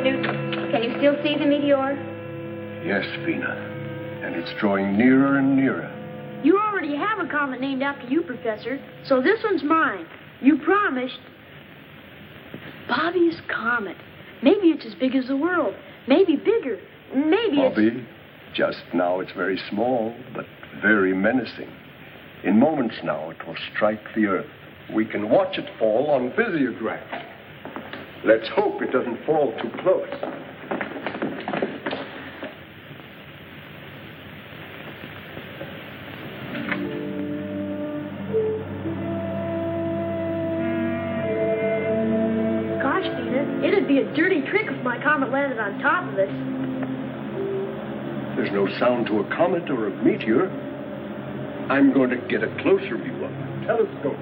Newton, can you still see the meteor? Yes, Vina. And it's drawing nearer and nearer. You already have a comet named after you, Professor, so this one's mine. You promised. Bobby's comet. Maybe it's as big as the world. Maybe bigger. Maybe Bobby, just now it's very small, but very menacing. In moments now it will strike the Earth. We can watch it fall on physiographs. Let's hope it doesn't fall too close. Gosh, Vina, it'd be a dirty trick if my comet landed on top of us. There's no sound to a comet or a meteor. I'm going to get a closer view of the telescope.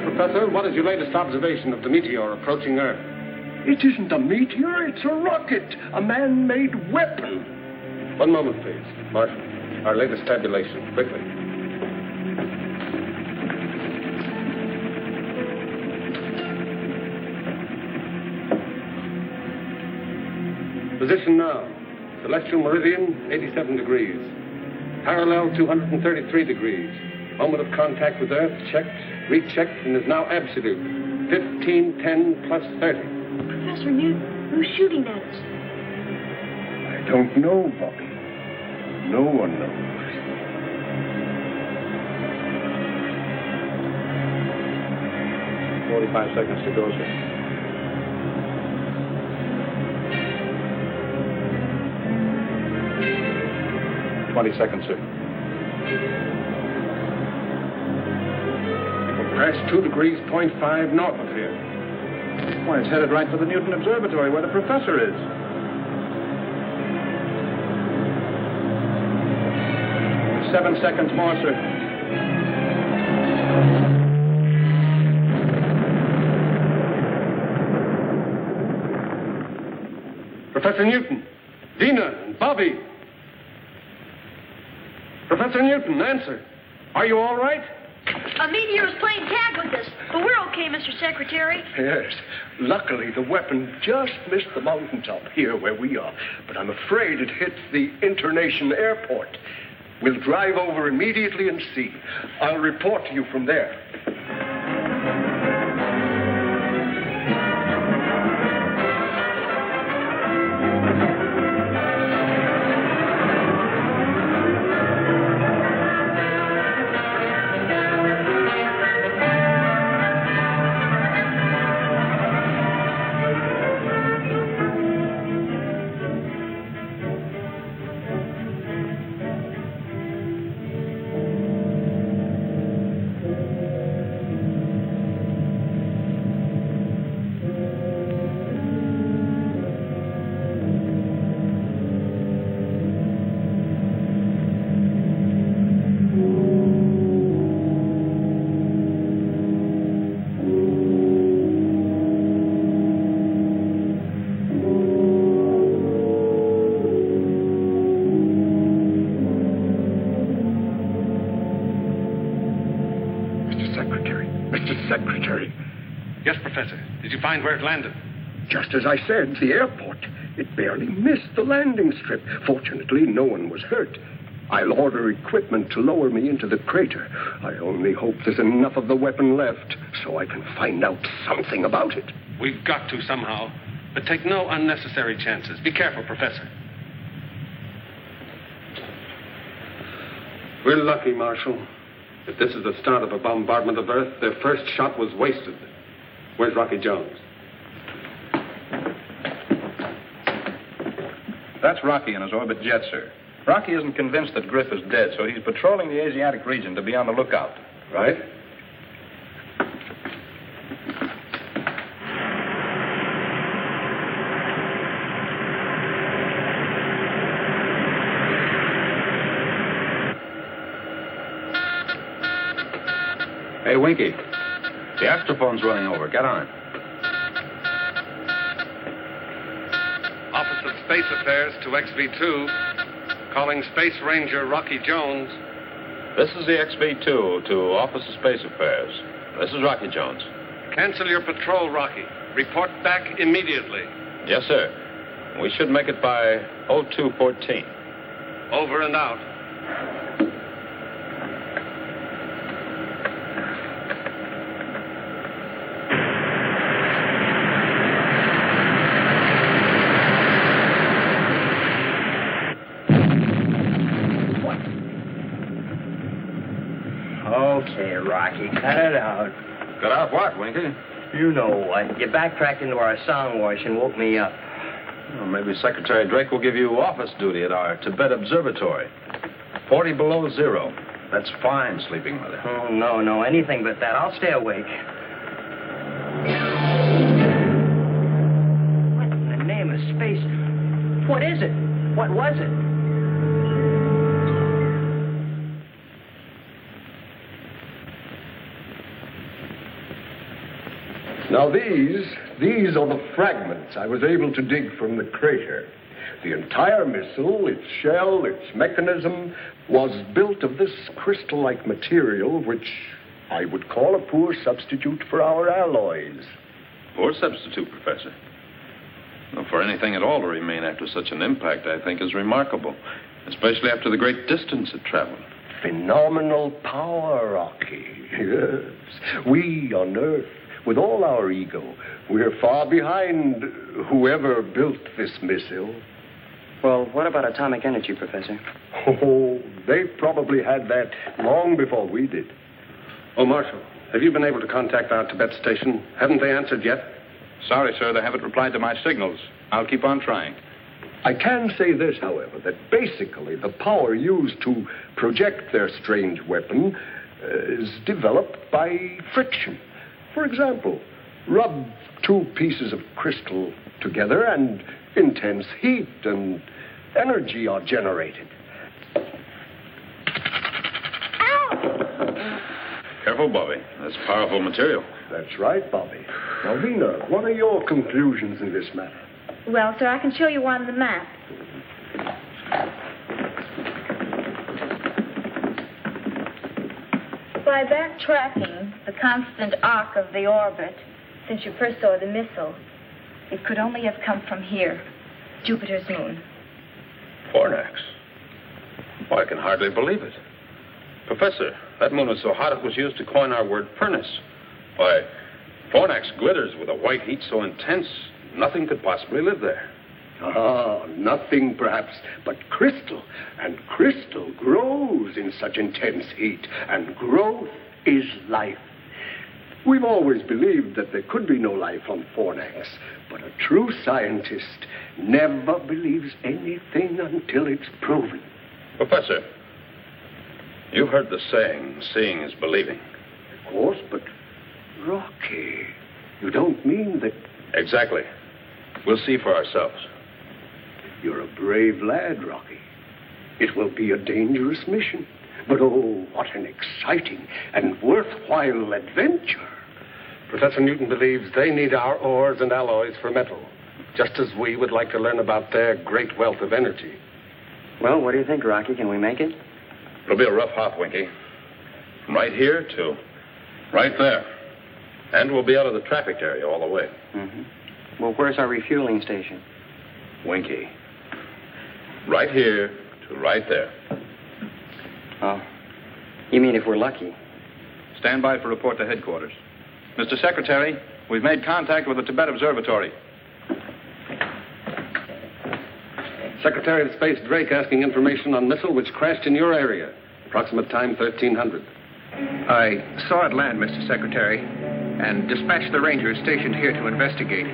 Professor, what is your latest observation of the meteor approaching Earth? It isn't a meteor, it's a rocket, a man-made weapon. One moment, please. Marshal, our latest tabulation, quickly. Position now. Celestial meridian, 87 degrees. Parallel, 233 degrees. Moment of contact with Earth, checked, rechecked, and is now absolute. 15, 10, plus 30. Professor Newton, who's shooting at us? I don't know, Bobby. No one knows. "45 seconds to go, sir." "20 seconds, sir." Past 2 degrees, 0.5 north of here. Why, it's headed right for the Newton Observatory where the professor is. "7 seconds more, sir." Professor Newton, Dina, and Bobby. Professor Newton, answer. Are you all right? A meteor is playing tag with us, but we're okay, Mr. Secretary. Yes. Luckily, the weapon just missed the mountaintop here where we are. But I'm afraid it hit the internation airport. We'll drive over immediately and see. I'll report to you from there. Secretary. Yes, Professor. Did you find where it landed? Just as I said, the airport. It barely missed the landing strip. Fortunately, no one was hurt. I'll order equipment to lower me into the crater. I only hope there's enough of the weapon left so I can find out something about it. We've got to somehow. But take no unnecessary chances. Be careful, Professor. We're lucky, Marshal. If this is the start of a bombardment of Earth, their first shot was wasted. Where's Rocky Jones? That's Rocky in his orbit jet, sir. Rocky isn't convinced that Griff is dead, so he's patrolling the Asiatic region to be on the lookout. Right. Hey, Winky. The astrophone's running over. Get on. Office of Space Affairs to XV2. Calling Space Ranger Rocky Jones. This is the XV2 to Office of Space Affairs. This is Rocky Jones. Cancel your patrol, Rocky. Report back immediately. Yes, sir. We should make it by 0214. Over and out. Okay, Rocky, cut it out. Cut out what, Winky? You know what. You backtracked into our sound wash and woke me up. Well, maybe Secretary Drake will give you office duty at our Tibet Observatory. 40 below zero. That's fine, sleeping mother. Oh, no, anything but that. I'll stay awake. What in the name of space? What is it? What was it? Now these are the fragments I was able to dig from the crater. The entire missile, its shell, its mechanism, was built of this crystal-like material, which I would call a poor substitute for our alloys. Poor substitute, Professor. Well, for anything at all to remain after such an impact, I think, is remarkable, especially after the great distance it traveled. Phenomenal power, Rocky. Yes. We on Earth, with all our ego, we're far behind whoever built this missile. Well, what about atomic energy, Professor? Oh, they probably had that long before we did. Oh, Marshal, have you been able to contact our Tibet station? Haven't they answered yet? Sorry, sir, they haven't replied to my signals. I'll keep on trying. I can say this, however, that basically the power used to project their strange weapon is developed by friction. For example, rub two pieces of crystal together and intense heat and energy are generated. Ow! Careful, Bobby. That's powerful material. That's right, Bobby. Now, Vina, what are your conclusions in this matter? Well, sir, I can show you one on the map. By backtracking the constant arc of the orbit since you first saw the missile, it could only have come from here, Jupiter's moon. Fornax. Well, I can hardly believe it. Professor, that moon was so hot it was used to coin our word furnace. Why, Fornax glitters with a white heat so intense, nothing could possibly live there. Ah, nothing perhaps but crystal. And crystal grows in such intense heat. And growth is life. We've always believed that there could be no life on Fornax. But a true scientist never believes anything until it's proven. Professor, you've heard the saying, seeing is believing. Of course, but Rocky, you don't mean that... Exactly. We'll see for ourselves. You're a brave lad, Rocky. It will be a dangerous mission. But oh, what an exciting and worthwhile adventure. Professor Newton believes they need our ores and alloys for metal, just as we would like to learn about their great wealth of energy. Well, what do you think, Rocky? Can we make it? It'll be a rough hop, Winky. From right here to right there. And we'll be out of the traffic area all the way. Mm-hmm. Well, where's our refueling station? Winky. Right here to right there. Oh. You mean if we're lucky? Stand by for report to headquarters. Mr. Secretary, we've made contact with the Tibet Observatory. Secretary of Space Drake asking information on missile which crashed in your area. Approximate time 1300. I saw it land, Mr. Secretary, and dispatched the rangers stationed here to investigate.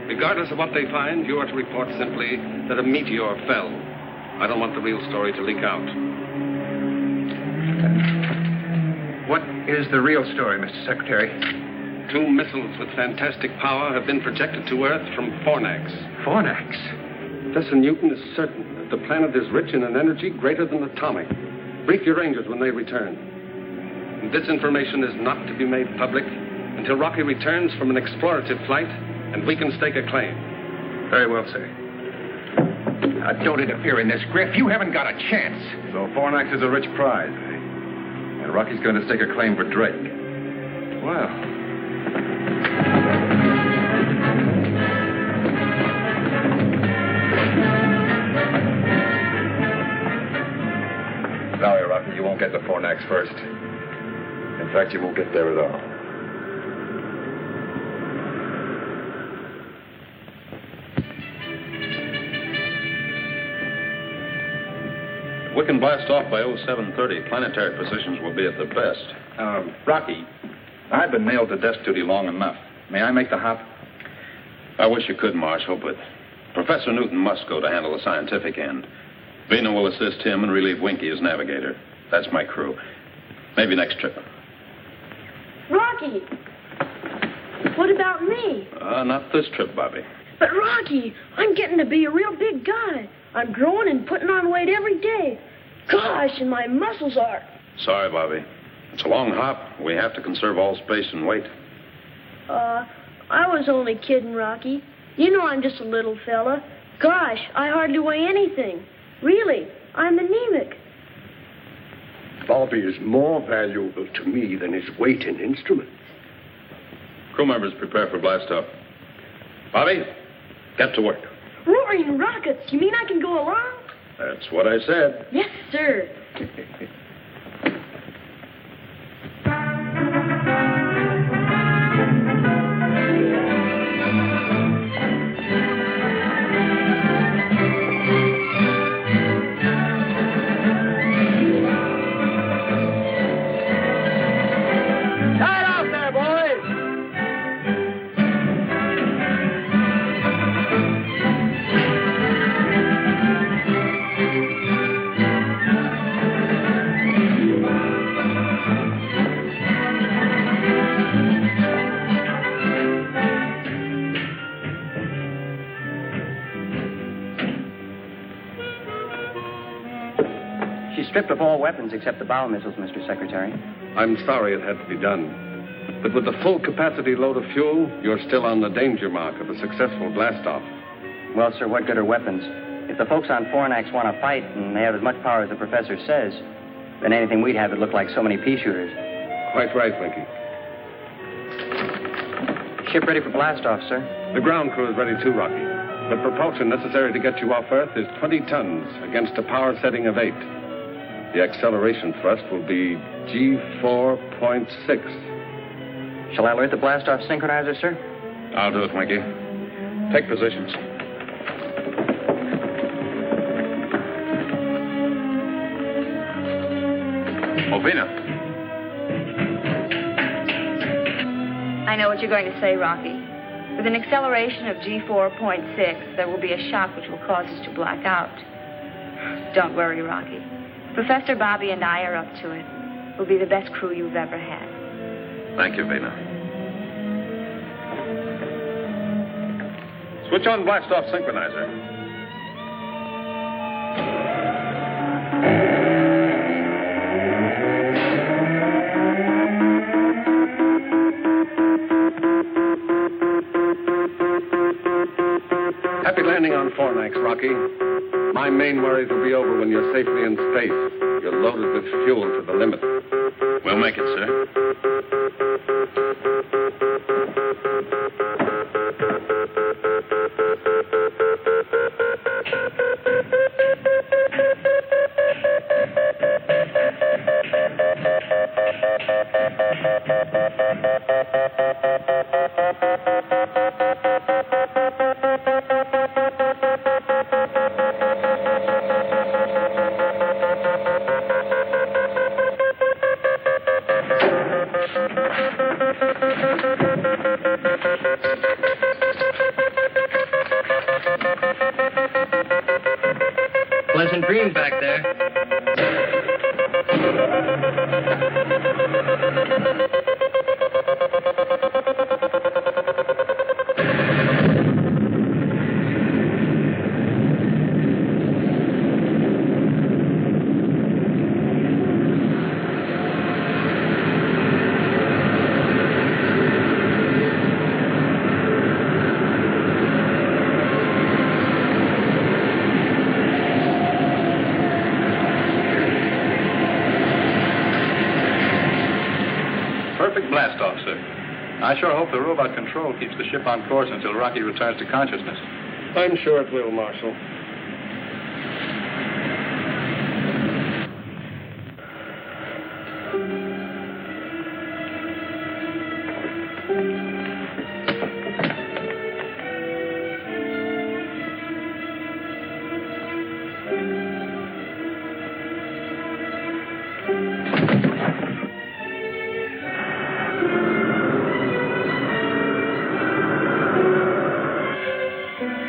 Regardless of what they find, you are to report simply that a meteor fell. I don't want the real story to leak out. What is the real story, Mr. Secretary? 2 missiles with fantastic power have been projected to Earth from Fornax. Fornax? Professor Newton is certain that the planet is rich in an energy greater than atomic. Brief your rangers when they return. This information is not to be made public until Rocky returns from an explorative flight and we can stake a claim. Very well, sir. Don't interfere in this, Griff. You haven't got a chance. So Fornax is a rich prize, eh? And Rocky's going to stake a claim for Drake. Well. Sorry, Rocky, you won't get to Fornax first. In fact, you won't get there at all. We can blast off by 0730. Planetary positions will be at the best. Rocky, I've been nailed to desk duty long enough. May I make the hop? I wish you could, Marshal, but Professor Newton must go to handle the scientific end. Vina will assist him and relieve Winky as navigator. That's my crew. Maybe next trip. Rocky! What about me? Not this trip, Bobby. But, Rocky, I'm getting to be a real big guy. I'm growing and putting on weight every day. Gosh, and my muscles are. Sorry, Bobby. It's a long hop. We have to conserve all space and weight. I was only kidding, Rocky. You know I'm just a little fella. Gosh, I hardly weigh anything. Really, I'm anemic. Bobby is more valuable to me than his weight and instruments. Crew members prepare for blast-off. Bobby, get to work. Roaring rockets. You mean I can go along? That's what I said. Yes, sir. Stripped of all weapons except the bow missiles, Mr. Secretary. I'm sorry it had to be done. But with the full capacity load of fuel, you're still on the danger mark of a successful blast-off. Well, sir, what good are weapons? If the folks on Fornax want to fight and they have as much power as the professor says, then anything we'd have would look like so many pea shooters. Quite right, Winky. Ship ready for blast-off, sir. The ground crew is ready too, Rocky. The propulsion necessary to get you off Earth is 20 tons against a power setting of 8. The acceleration thrust will be G4.6. Shall I alert the blast-off synchronizer, sir? I'll do it, Winky. Take positions. Vina. I know what you're going to say, Rocky. With an acceleration of G4.6, there will be a shock which will cause us to black out. Don't worry, Rocky. Professor Bobby and I are up to it. We'll be the best crew you've ever had. Thank you, Vina. Switch on blast-off synchronizer. Happy landing on Fornax, Rocky. My main worries will be over when you're safely in space. You're loaded with fuel to the limit. We'll make it, sir. Pleasant dreams back there. Perfect blast-off, sir. I sure hope the robot control keeps the ship on course until Rocky returns to consciousness. I'm sure it will, Marshal.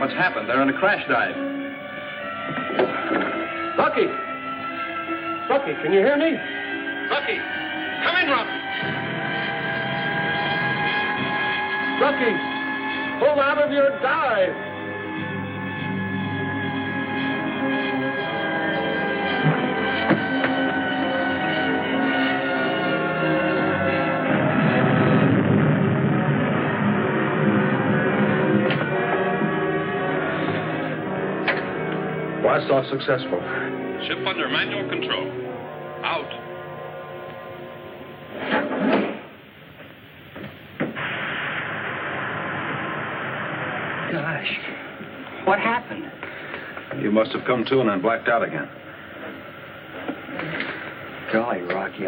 What's happened? They're in a crash dive. Rocky! Rocky, can you hear me? Rocky! Come in, Rocky! Rocky! Pull out of your dive! Blast off successful. Ship under manual control. Out. Gosh. What happened? You must have come to and then blacked out again. Golly, Rocky,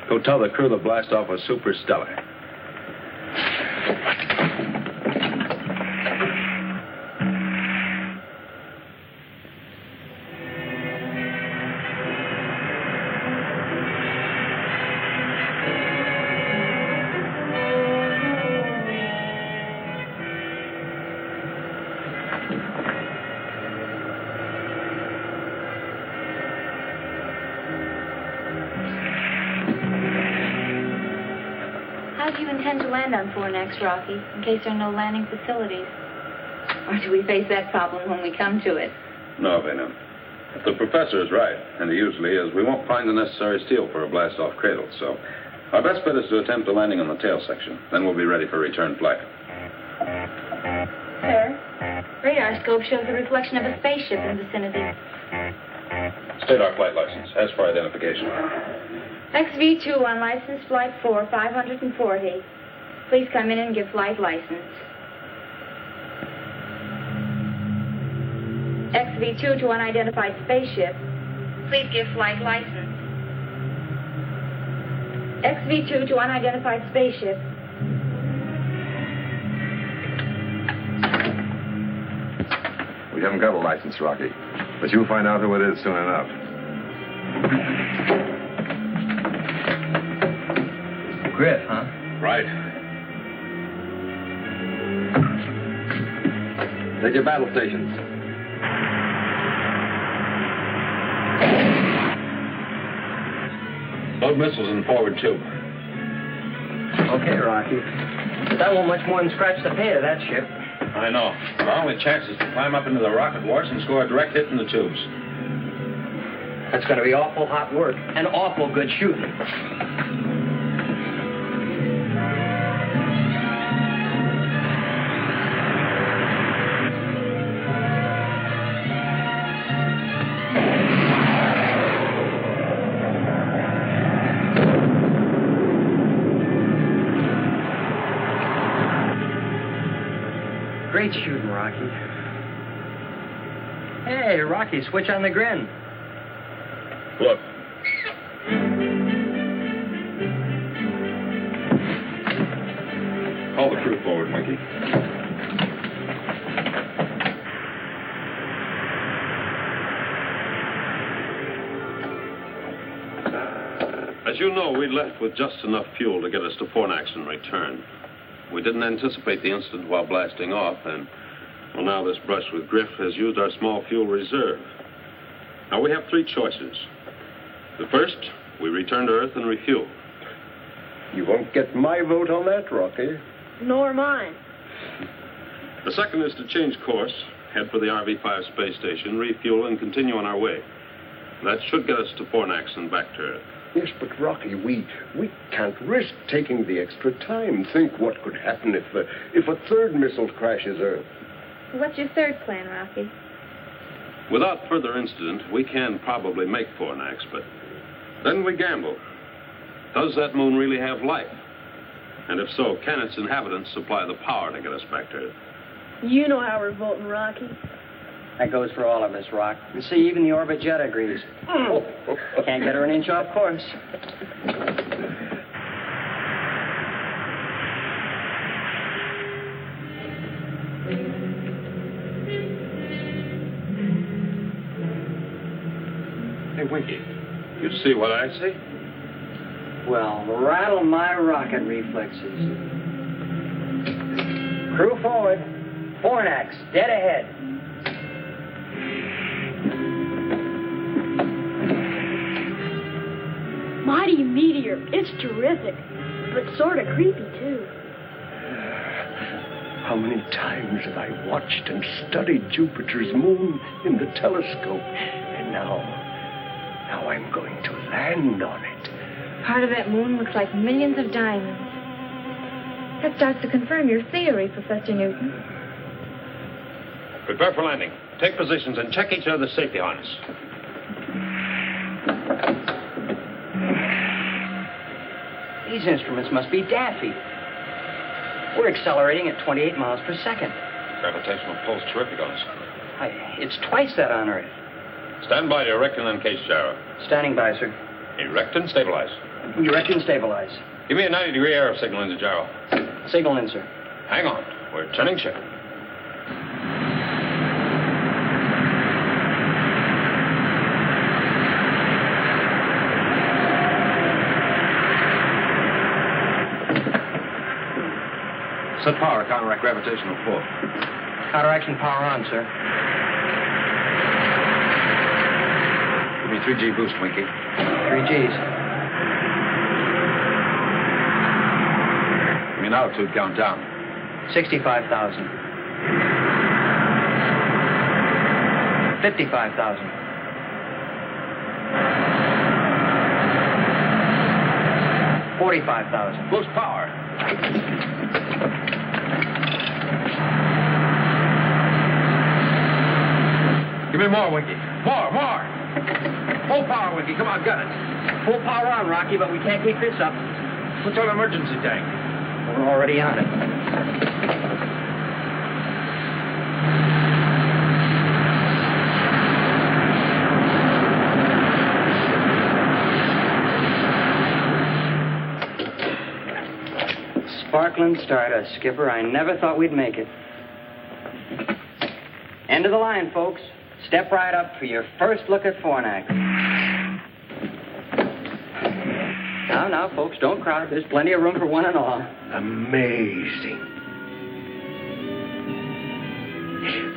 Go tell the crew the blast off was superstellar. How do you intend to land on Fornax, Rocky, in case there are no landing facilities? Or do we face that problem when we come to it? No, Vena. If the professor is right, and he usually is, we won't find the necessary steel for a blast-off cradle, so our best bet is to attempt a landing on the tail section. Then we'll be ready for return flight. Sir, radar scope shows the reflection of a spaceship in the vicinity. State our flight license. As for identification. XV2 on license flight 4, 540. Please come in and give flight license. XV2 to unidentified spaceship. Please give flight license. XV2 to unidentified spaceship. We haven't got a license, Rocky. But you'll find out who it is soon enough. Griff, huh? Right. Take your battle stations. Load missiles in forward tube. Okay, Rocky. But that won't much more than scratch the pay of that ship. I know. Our only chance is to climb up into the rocket wash and score a direct hit in the tubes. That's going to be awful hot work and awful good shooting. Great shooting, Rocky. Hey, Rocky, switch on the grin. Look. Call the crew forward, Mikey. As you know, we left with just enough fuel to get us to Fornax and return. We didn't anticipate the incident while blasting off, and, well, now this brush with Griff has used our small fuel reserve. Now, we have three choices. The first, we return to Earth and refuel. You won't get my vote on that, Rocky. Nor mine. The second is to change course, head for the RV-5 space station, refuel, and continue on our way. That should get us to Fornax and back to Earth. Yes, but Rocky, we can't risk taking the extra time. Think what could happen if a third missile crashes Earth. What's your third plan, Rocky? Without further incident, we can probably make Fornax, but then we gamble. Does that moon really have life? And if so, can its inhabitants supply the power to get us back to Earth? You know how we're voting, Rocky. That goes for all of us, Rock. You see, even the orbit jet agrees. Can't get her an inch off course. Hey, Winky, you see what I see? Well, rattle my rocket reflexes. Crew forward. Fornax, dead ahead. Mighty meteor. It's terrific, but sort of creepy, too. How many times have I watched and studied Jupiter's moon in the telescope? And now I'm going to land on it. Part of that moon looks like millions of diamonds. That starts to confirm your theory, Professor Newton. Prepare for landing. Take positions and check each other's safety harness. These instruments must be daffy. We're accelerating at 28 miles per second. Gravitational pull's terrific on us. It's twice that on Earth. Stand by to erect and uncase gyro. Standing by, sir. Erect and stabilize. Erect and stabilize. Give me a 90-degree arrow signal in the gyro. Signal in, sir. Hang on. We're turning ship. Set power, counteract gravitational pull. Counteraction power on, sir. Give me 3G boost, Winky. 3 Gs. Give me an altitude count down. 65,000. 55,000. 45,000. Boost power. Give me more, Winky. More. Full power, Winky. Come on, got it. Full power on, Rocky, but we can't keep this up. What's on emergency tank? We're already on it. Sparkling stardust, Skipper. I never thought we'd make it. End of the line, folks. Step right up for your first look at Fornax. Now, folks, don't crowd. There's plenty of room for one and all. Amazing.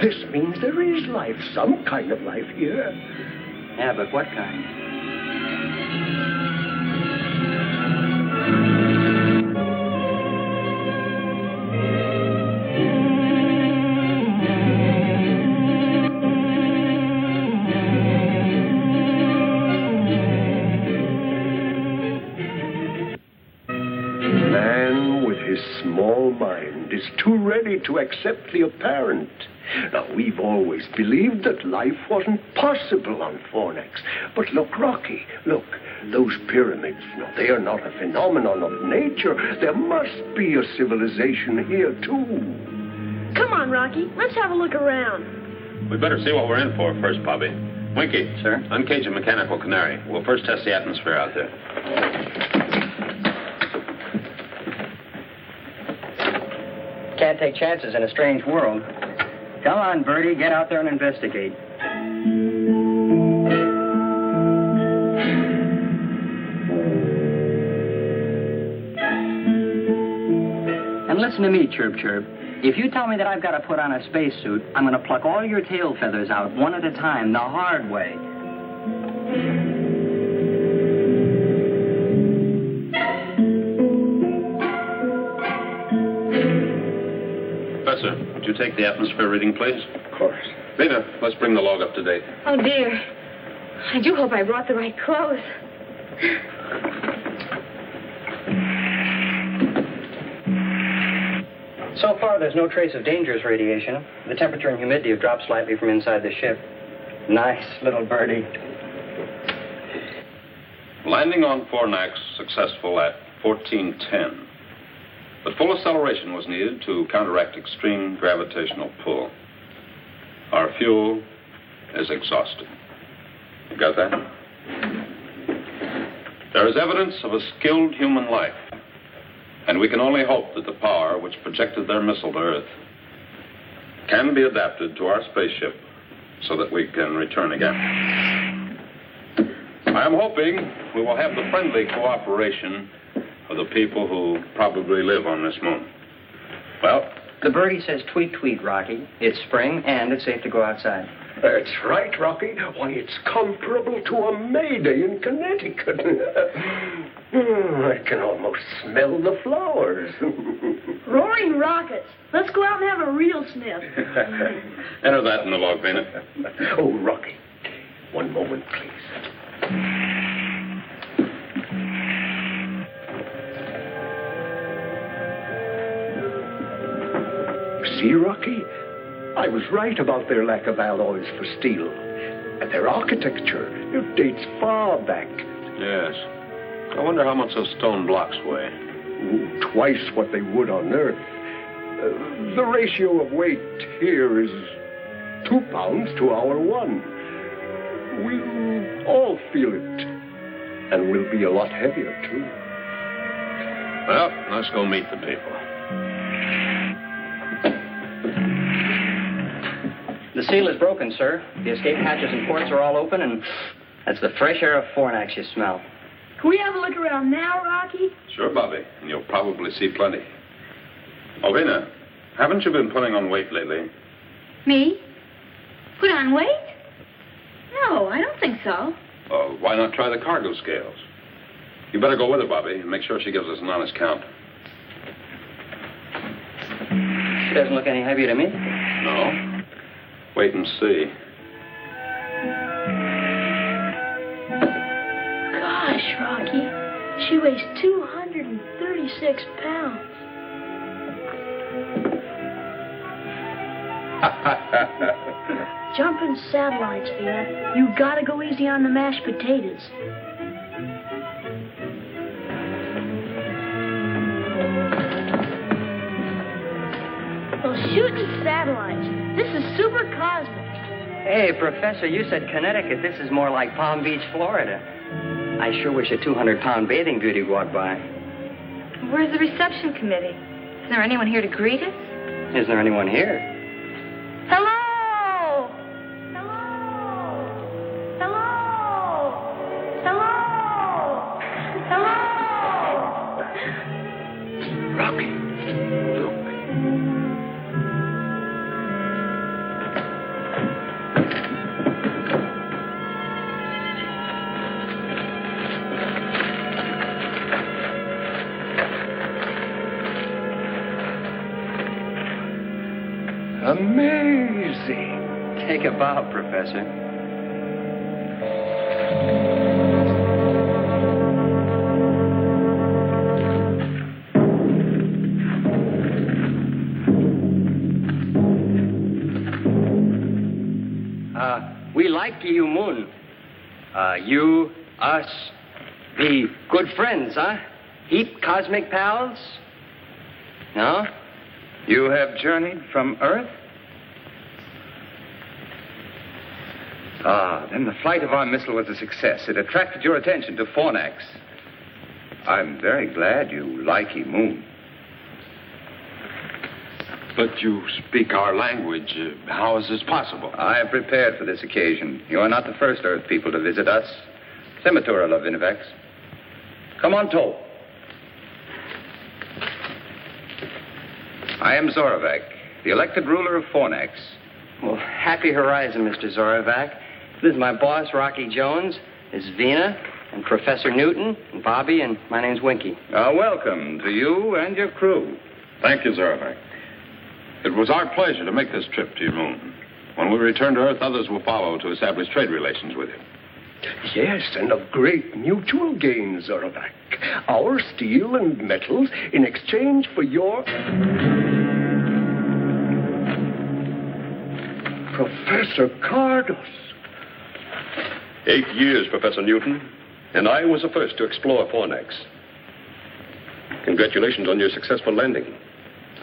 This means there is life, some kind of life here. Yeah, but what kind? Small mind is too ready to accept the apparent. Now, we've always believed that life wasn't possible on Fornax. But look, Rocky, look, those pyramids, no, they are not a phenomenon of nature. There must be a civilization here, too. Come on, Rocky. Let's have a look around. We'd better see what we're in for first, Bobby. Winky. Sir? Uncage a mechanical canary. We'll first test the atmosphere out there. Can't take chances in a strange world. Come on, Bertie, get out there and investigate. And listen to me, Chirp Chirp. If you tell me that I've got to put on a spacesuit, I'm going to pluck all your tail feathers out one at a time, the hard way. Professor, would you take the atmosphere reading, please? Of course. Beta, let's bring the log up to date. Oh, dear. I do hope I brought the right clothes. So far, there's no trace of dangerous radiation. The temperature and humidity have dropped slightly from inside the ship. Nice little birdie. Landing on Fornax successful at 1410. But full acceleration was needed to counteract extreme gravitational pull. Our fuel is exhausted. You got that? There is evidence of a skilled human life, and we can only hope that the power which projected their missile to Earth can be adapted to our spaceship so that we can return again. I am hoping we will have the friendly cooperation of the people who probably live on this moon. Well, the birdie says tweet, tweet, Rocky. It's spring, and it's safe to go outside. That's right, Rocky. Why, it's comparable to a May Day in Connecticut. I can almost smell the flowers. Roaring rockets. Let's go out and have a real sniff. Enter that in the log, Bennett. Oh, Rocky. One moment, please. See, Rocky? I was right about their lack of alloys for steel. And their architecture, it dates far back. Yes. I wonder how much those stone blocks weigh. Ooh, twice what they would on Earth. The ratio of weight here is 2 pounds to our 1. We'll all feel it. And we'll be a lot heavier, too. Well, let's go meet the people. The seal is broken, sir. The escape hatches and ports are all open, and that's the fresh air of Fornax you smell. Can we have a look around now, Rocky? Sure, Bobby, and you'll probably see plenty. Olvina, haven't you been putting on weight lately? Me? Put on weight? No, I don't think so. Why not try the cargo scales? You better go with her, Bobby, and make sure she gives us an honest count. She doesn't look any heavier to me. No? Wait and see. Gosh, Rocky. She weighs 236 pounds. Jumping satellites, Vina. You gotta go easy on the mashed potatoes. Well, shooting satellites. This is super cosmic. Hey, Professor, you said Connecticut. This is more like Palm Beach, Florida. I sure wish a 200-pound bathing beauty walked by. Where's the reception committee? Is there anyone here to greet us? Isn't there anyone here? Hello! Hello! Hello! Hello! Hello! Rocky, look. Amazing. Take a bow, Professor. We like you, Moon. You, us, be good friends, huh? Heap cosmic pals? No? You have journeyed from Earth? Then the flight of our missile was a success. It attracted your attention to Fornax. I'm very glad you like Moon. But you speak our language. How is this possible? I have prepared for this occasion. You are not the first Earth people to visit us. Sematura of Innovex. Come on, Toll. I am Zorovac, the elected ruler of Fornax. Well, happy horizon, Mr. Zorovac. This is my boss, Rocky Jones. This is Vina, and Professor Newton, and Bobby, and my name's Winky. Welcome to you and your crew. Thank you, Zorovac. It was our pleasure to make this trip to your moon. When we return to Earth, others will follow to establish trade relations with you. Yes, and of great mutual gain, Zorovac. Our steel and metals in exchange for your... Professor Cardos. 8 years, Professor Newton. And I was the first to explore Fornax. Congratulations on your successful landing.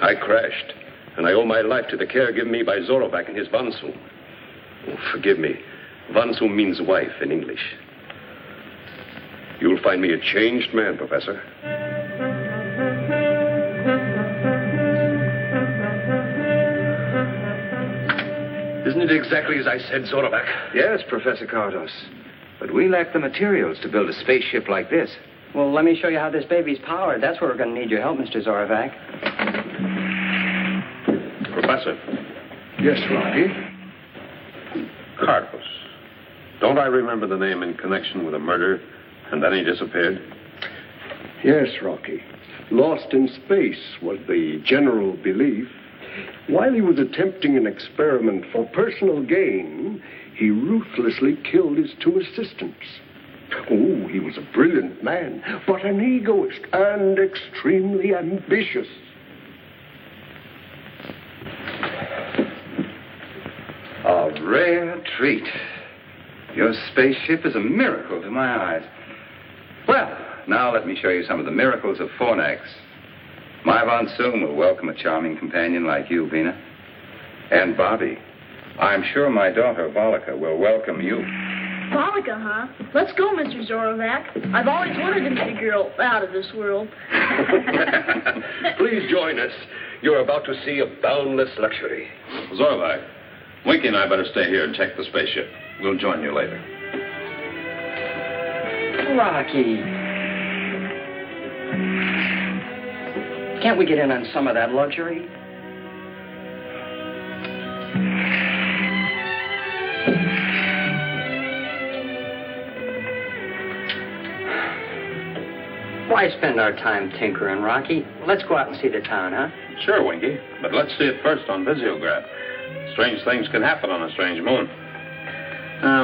I crashed, and I owe my life to the care given me by Zorovac and his Vansu. Oh, forgive me. Vansu means wife in English. You'll find me a changed man, Professor. Isn't it exactly as I said, Zorovac? Yes, Professor Cardos. But we lack the materials to build a spaceship like this. Well, let me show you how this baby's powered. That's where we're going to need your help, Mr. Zorovac. Professor. Yes, Rocky? Cardos. Don't I remember the name in connection with a murder, and then he disappeared? Yes, Rocky. Lost in space was the general belief. While he was attempting an experiment for personal gain, he ruthlessly killed his 2 assistants. Oh, he was a brilliant man, but an egoist and extremely ambitious. A rare treat. Your spaceship is a miracle to my eyes. Well, now let me show you some of the miracles of Fornax. My Vansoon will welcome a charming companion like you, Vina. And Bobby, I'm sure my daughter, Volika, will welcome you. Volika, huh? Let's go, Mr. Zorovac. I've always wanted to meet a girl out of this world. Please join us. You're about to see a boundless luxury. Zorovac, Winky and I better stay here and check the spaceship. We'll join you later. Rocky. Can't we get in on some of that luxury? Why spend our time tinkering, Rocky? Let's go out and see the town, huh? Sure, Winky. But let's see it first on visiograph. Strange things can happen on a strange moon.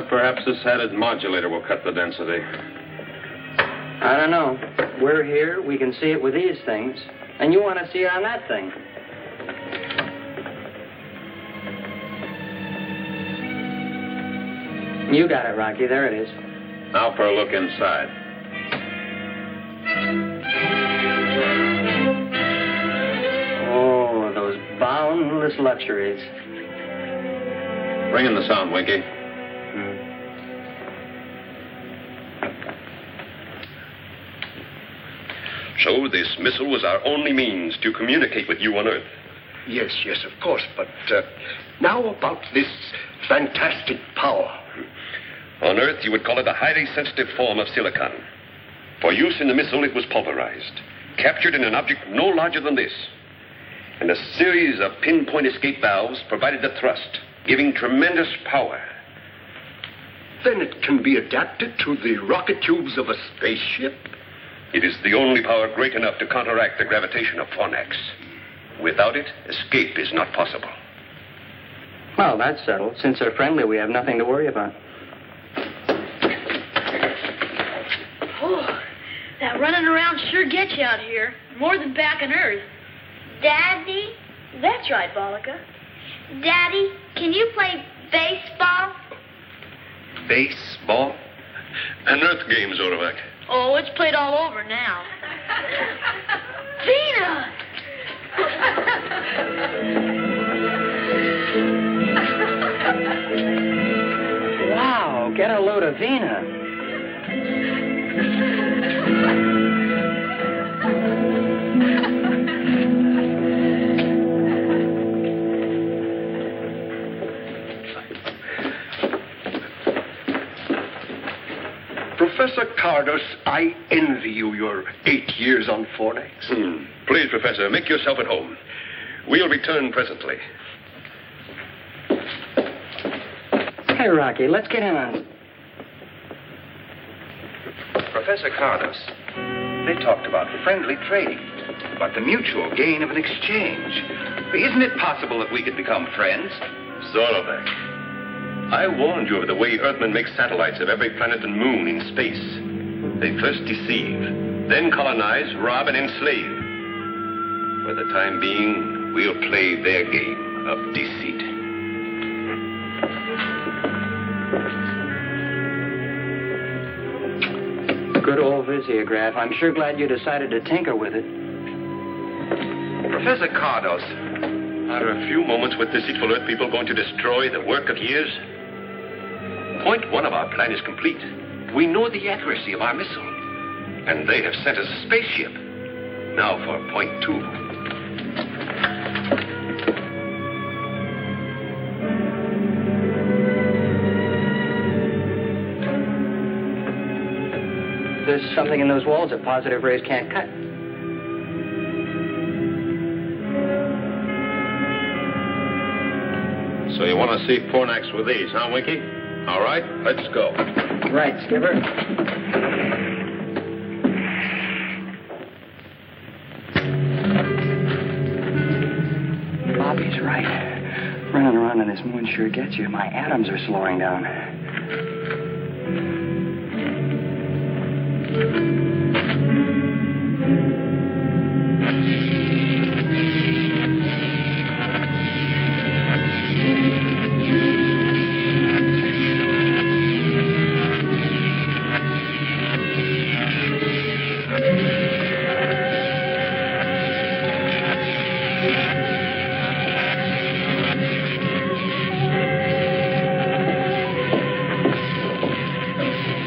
Perhaps this added modulator will cut the density. I don't know. We're here. We can see it with these things. And you want to see it on that thing. You got it, Rocky. There it is. Now for a look inside. Oh, those boundless luxuries. Bring in the sound, Winky. So this missile was our only means to communicate with you on Earth. Yes, of course. But now about this fantastic power. On Earth, you would call it a highly sensitive form of silicon. For use in the missile, it was pulverized, captured in an object no larger than this. And a series of pinpoint escape valves provided the thrust, giving tremendous power. Then it can be adapted to the rocket tubes of a spaceship? It is the only power great enough to counteract the gravitation of Fornax. Without it, escape is not possible. Well, that's settled. Since they're friendly, we have nothing to worry about. Oh, that running around sure gets you out here. More than back on Earth. Daddy? That's right, Volika. Daddy, can you play baseball? Baseball? An Earth game, Zorovac. Oh, it's played all over now. Vina! Wow, get a load of Vina. Professor Cardos, I envy you your 8 years on Fornax. Please, Professor, make yourself at home. We'll return presently. Hey, Rocky, let's get in on it. Professor Cardos, they talked about friendly trading, about the mutual gain of an exchange. Isn't it possible that we could become friends? Zorovac, I warned you of the way Earthmen make satellites of every planet and moon in space. They first deceive, then colonize, rob, and enslave. For the time being, we'll play their game of deceit. Good old visiograph. I'm sure glad you decided to tinker with it. Professor Cardos. Are a few moments with deceitful Earth people going to destroy the work of years? Point 1 of our plan is complete. We know the accuracy of our missile. And they have sent us a spaceship. Now for point 2. There's something in those walls that positive rays can't cut. So you want to see Fornax with these, huh, Winky? All right, let's go. Right, Skipper. Bobby's right. Running around on this moon sure gets you. My atoms are slowing down.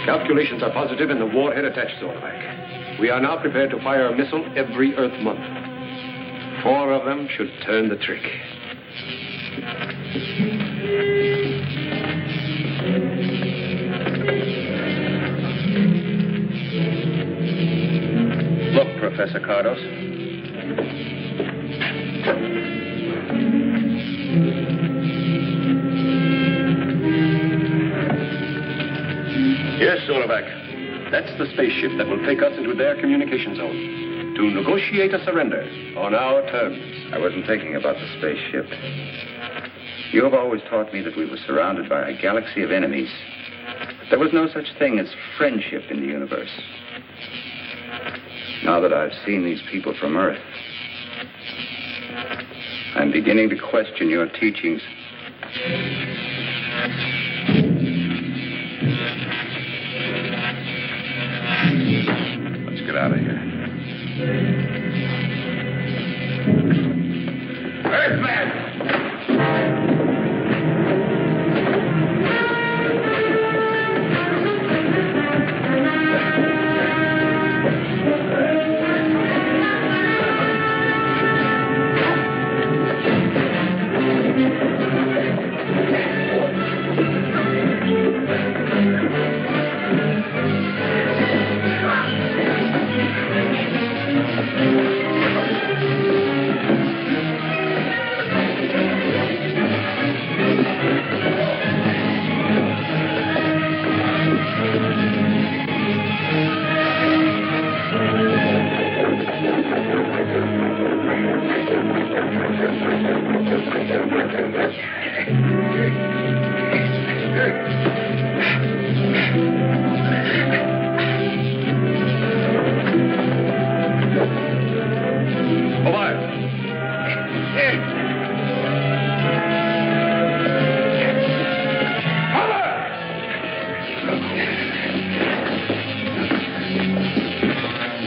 Calculations are positive in the warhead attached Zorvac. We are now prepared to fire a missile every Earth month. 4 of them should turn the trick. Look, Professor Cardos. Yes, Zorovac. That's the spaceship that will take us into their communication zone to negotiate a surrender on our terms. I wasn't thinking about the spaceship. You have always taught me that we were surrounded by a galaxy of enemies. There was no such thing as friendship in the universe. Now that I've seen these people from Earth, I'm beginning to question your teachings. Let's get out of here. Earthman!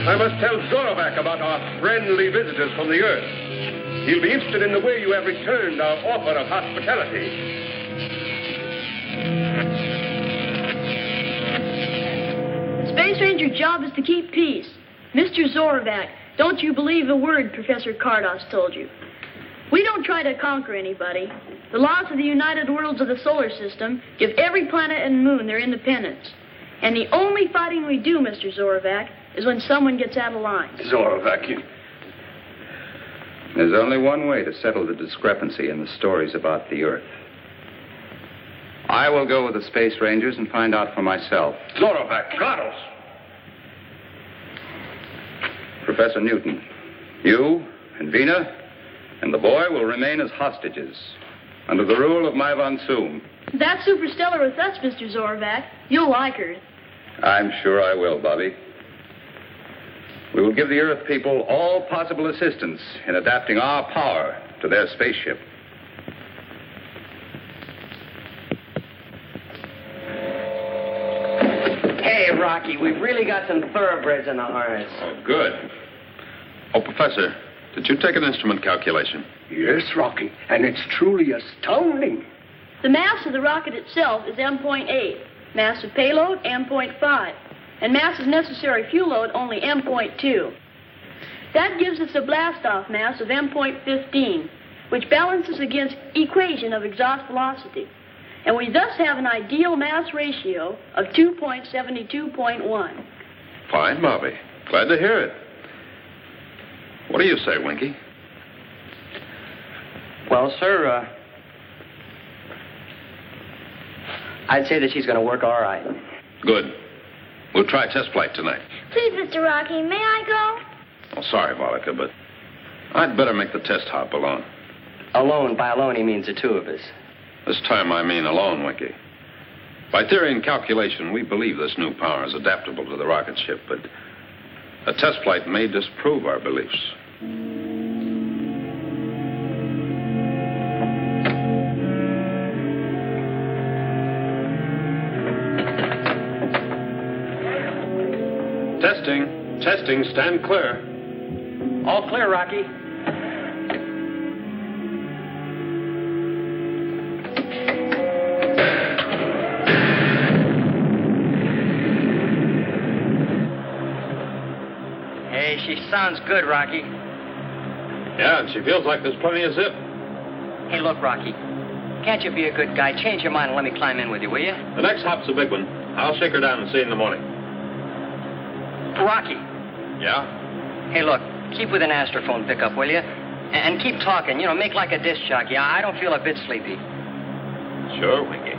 I must tell Zorovac about our friendly visitors from the Earth. He'll be interested in the way you have returned our offer of hospitality. Space Ranger's job is to keep peace. Mr. Zorovac, don't you believe a word Professor Cardos told you. We don't try to conquer anybody. The laws of the United Worlds of the solar system give every planet and moon their independence. And the only fighting we do, Mr. Zorovac, is when someone gets out of line. Zorovac, you... There's only one way to settle the discrepancy in the stories about the Earth. I will go with the Space Rangers and find out for myself. Zorovac, Cardos! Professor Newton, you and Vina and the boy will remain as hostages under the rule of my Von Soom. That's superstellar with us, Mr. Zorovac. You'll like her. I'm sure I will, Bobby. We will give the Earth people all possible assistance in adapting our power to their spaceship. Hey, Rocky. Rocky, we've really got some thoroughbreds in the harness. Oh, good. Oh, Professor, did you take an instrument calculation? Yes, Rocky, and it's truly astounding. The mass of the rocket itself is M.8, mass of payload M.5, and mass of necessary fuel load only M.2. That gives us a blast-off mass of M.15, which balances against equation of exhaust velocity. And we thus have an ideal mass ratio of 2.72.1. Fine, Bobby. Glad to hear it. What do you say, Winky? Well, sir, I'd say that she's going to work all right. Good. We'll try test flight tonight. Please, Mr. Rocky, may I go? Oh, sorry, Volika, but I'd better make the test hop alone. Alone? By alone, he means the two of us. This time I mean alone, Winky. By theory and calculation, we believe this new power is adaptable to the rocket ship, but a test flight may disprove our beliefs. Testing, stand clear. All clear, Rocky. Hey, she sounds good, Rocky. Yeah, and she feels like there's plenty of zip. Hey, look, Rocky. Can't you be a good guy? Change your mind and let me climb in with you, will you? The next hop's a big one. I'll shake her down and see you in the morning. Rocky. Yeah? Hey, look, keep with an astrophone pickup, will you? And keep talking. You know, make like a disc jockey. I don't feel a bit sleepy. Sure, Winky.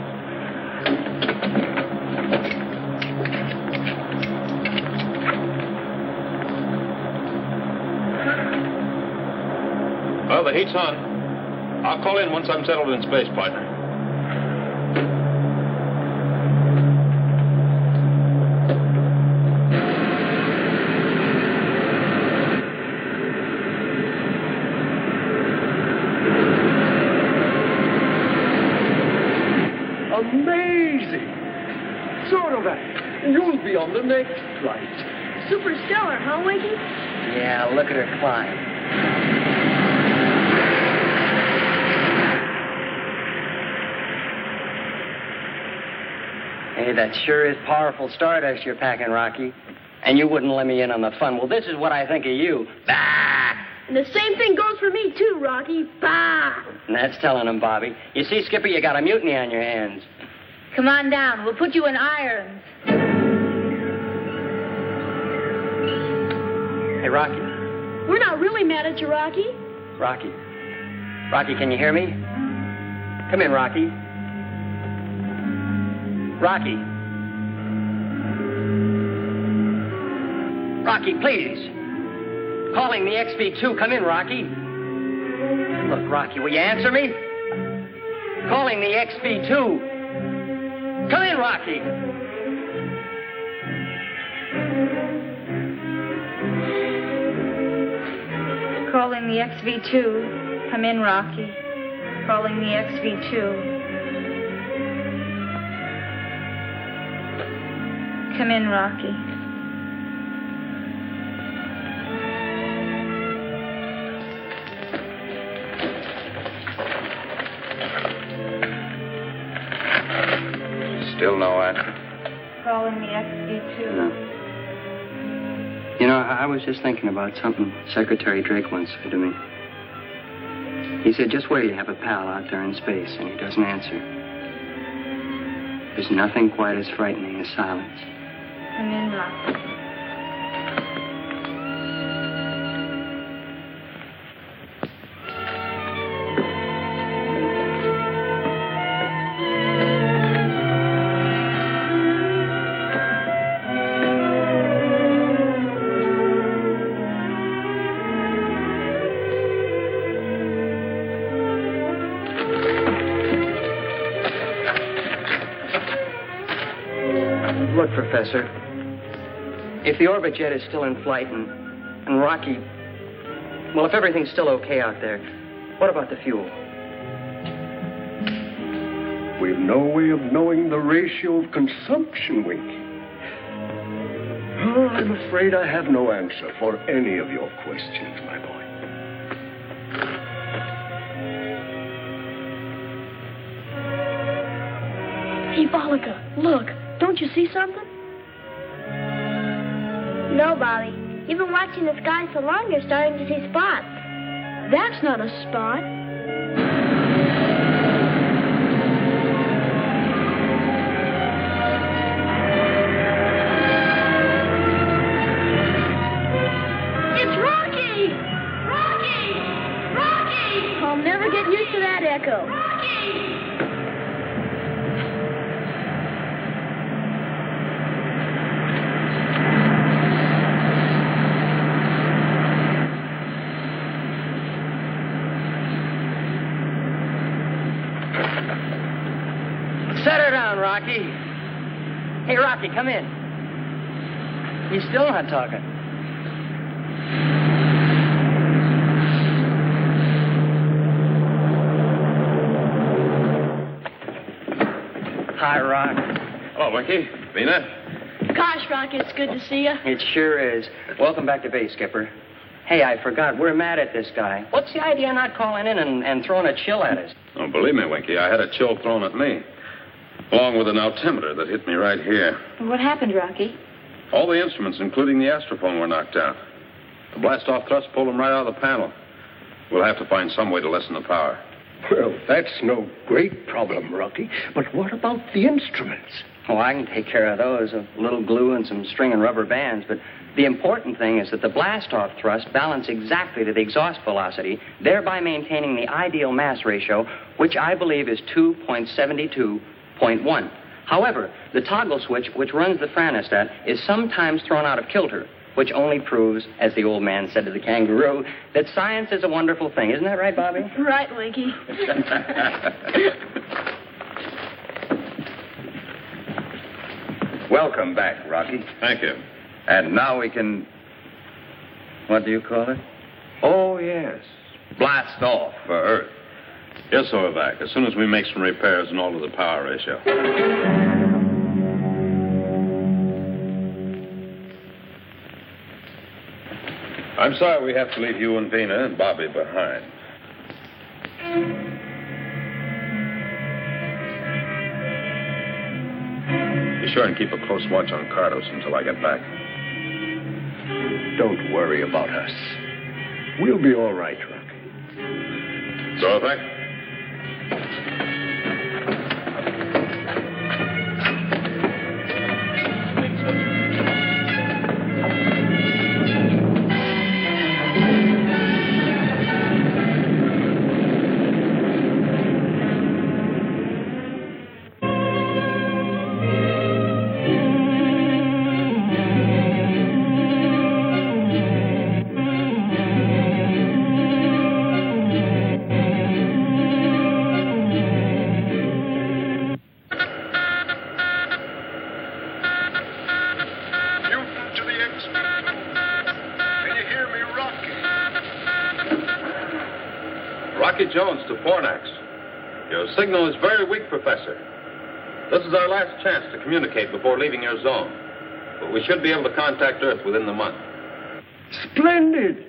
Well, the heat's on. I'll call in once I'm settled in space, partner. Amazing! Zorovac, you'll be on the next flight. Superstellar, huh, Winky? Yeah, look at her climb. Hey, that sure is powerful stardust you're packing, Rocky. And you wouldn't let me in on the fun. Well, this is what I think of you. Bah! And the same thing goes for me, too, Rocky. Bah! And that's telling him, Bobby. You see, Skipper, you got a mutiny on your hands. Come on down. We'll put you in irons. Hey, Rocky. We're not really mad at you, Rocky. Rocky. Rocky, can you hear me? Come in, Rocky. Rocky. Rocky, please. Calling the XB2. Come in, Rocky. Look, Rocky, will you answer me? Calling the XB2. Come in, Rocky. Calling the XV2. Come in, Rocky. Calling the XV2. Come in, Rocky. Still no answer? Calling the XV2. No. You know, I was just thinking about something Secretary Drake once said to me. He said, just where you have a pal out there in space and he doesn't answer. There's nothing quite as frightening as silence. Come in, Rocky. Look, Professor, if the orbit jet is still in flight and Rocky, well, if everything's still okay out there, what about the fuel? We've no way of knowing the ratio of consumption, Winky. Oh, I'm afraid I have no answer for any of your questions, my boy. Hey, Bollica, look. Don't you see something? No, Bobby. You've been watching the sky so long, you're starting to see spots. That's not a spot. It's Rocky! Rocky! Rocky! I'll never get used to that echo. Rocky! Set her down, Rocky. Hey, Rocky, come in. He's still not talking. Hi, Rock. Hello, Winky. Vina? Gosh, Rocky, it's good to see you. It sure is. Welcome back to base, Skipper. Hey, I forgot. We're mad at this guy. What's the idea of not calling in and throwing a chill at us? Oh, believe me, Winky, I had a chill thrown at me. Along with an altimeter that hit me right here. What happened, Rocky? All the instruments, including the astrophone, were knocked out. The blast-off thrust pulled them right out of the panel. We'll have to find some way to lessen the power. Well, that's no great problem, Rocky. But what about the instruments? Oh, I can take care of those. A little glue and some string and rubber bands. But the important thing is that the blast-off thrust balance exactly to the exhaust velocity, thereby maintaining the ideal mass ratio, which I believe is 2.72.1. However, the toggle switch, which runs the franostat, is sometimes thrown out of kilter, which only proves, as the old man said to the kangaroo, that science is a wonderful thing. Isn't that right, Bobby? Right, Winky. Welcome back, Rocky. Thank you. And now we can... What do you call it? Oh, yes. Blast off for Earth. Yes, Overback, as soon as we make some repairs and alter the power ratio. I'm sorry we have to leave you and Vina and Bobby behind. Be sure and keep a close watch on Cardos until I get back. Don't worry about us. We'll be all right, Rocky. So, Overback? Jones to Fornax. Your signal is very weak, Professor. This is our last chance to communicate before leaving your zone. But we should be able to contact Earth within the month. Splendid!